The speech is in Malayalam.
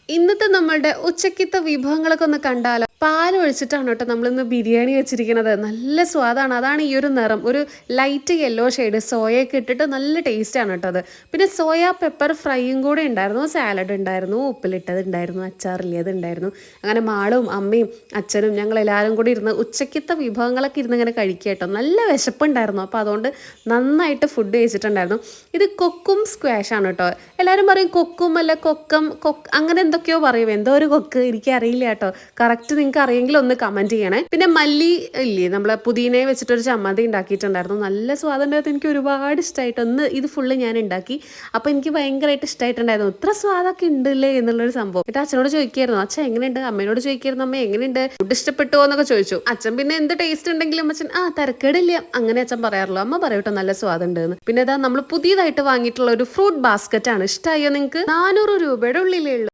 ഇന്നത്തെ നമ്മളുടെ ഉച്ചക്കത്തെ വിഭവങ്ങളൊക്കെ ഒന്ന് കണ്ടാലോ. പാൽ ഒഴിച്ചിട്ടാണ് കേട്ടോ നമ്മളിന്ന് ബിരിയാണി വെച്ചിരിക്കുന്നത്. നല്ല സ്വാദാണ്. അതാണ് ഈ ഒരു നിറം, ഒരു ലൈറ്റ് യെല്ലോ ഷെയ്ഡ് സോയൊക്കെ ഇട്ടിട്ട് നല്ല ടേസ്റ്റ് ആണ് കേട്ടോ അത്. പിന്നെ സോയ പെപ്പർ ഫ്രൈയും കൂടെ ഉണ്ടായിരുന്നു, സാലഡ് ഉണ്ടായിരുന്നു, ഉപ്പിലിട്ടത് ഉണ്ടായിരുന്നു, അച്ചാറില്ലത് ഉണ്ടായിരുന്നു. അങ്ങനെ മാളും അമ്മയും അച്ഛനും ഞങ്ങൾ എല്ലാവരും കൂടി ഇരുന്ന് ഉച്ചക്കത്തെ വിഭവങ്ങളൊക്കെ ഇരുന്ന് ഇങ്ങനെ കഴിക്കുക കേട്ടോ. നല്ല വിശപ്പുണ്ടായിരുന്നു. അപ്പോൾ അതുകൊണ്ട് നന്നായിട്ട് ഫുഡ് കഴിച്ചിട്ടുണ്ടായിരുന്നു. ഇത് കൊക്കും സ്ക്വാഷാണ് കേട്ടോ. എല്ലാവരും പറയും കൊക്കും അല്ല കൊക്കം അങ്ങനെ എന്തൊക്കെയോ പറയും. എന്തോ ഒരു കൊക്ക്, എനിക്കറിയില്ല കേട്ടോ. കറക്റ്റ് നിങ്ങൾക്ക് അറിയെങ്കിൽ ഒന്ന് കമൻറ്റ് ചെയ്യണേ. പിന്നെ മല്ലി ഇല്ലേ, നമ്മളെ പുതിനയെ വെച്ചിട്ടൊരു ചമ്മന്തി ഉണ്ടാക്കിയിട്ടുണ്ടായിരുന്നു. നല്ല സ്വാദുണ്ടായിരുന്നു. എനിക്ക് ഒരുപാട് ഇഷ്ടമായിട്ട് ഇത് ഫുള്ള് ഞാൻ ഉണ്ടാക്കി. അപ്പോൾ എനിക്ക് ഭയങ്കരമായിട്ട് ഇഷ്ടമായിട്ടുണ്ടായിരുന്നു. ഇത്ര സ്വാദൊക്കെ ഉണ്ടല്ലേ എന്നുള്ളൊരു സംഭവം. എന്നിട്ട് അച്ഛനോട് ചോദിക്കായിരുന്നു, അച്ഛൻ എങ്ങനെയുണ്ട്, അമ്മയോട് ചോദിക്കായിരുന്നു, അമ്മ എങ്ങനെയുണ്ട്, ഫുഡ് ഇഷ്ടപ്പെട്ടോ എന്നൊക്കെ ചോദിച്ചു. അച്ഛൻ പിന്നെ എന്ത് ടേസ്റ്റ് ഉണ്ടെങ്കിലും അച്ഛൻ തരക്കേടില്ല അങ്ങനെ അച്ഛൻ പറയാറുള്ളൂ. അമ്മ പറയട്ടോ നല്ല സ്വാദുണ്ട് എന്ന്. പിന്നെ ഇതാ നമ്മൾ പുതിയതായിട്ട് വാങ്ങിയിട്ടുള്ള ഒരു ഫ്രൂട്ട് ബാസ്ക്കറ്റ് ആണ്. ഇഷ്ടമായോ നിങ്ങൾക്ക്? 400 രൂപയുടെ ഉള്ളിലേ ഉള്ളൂ.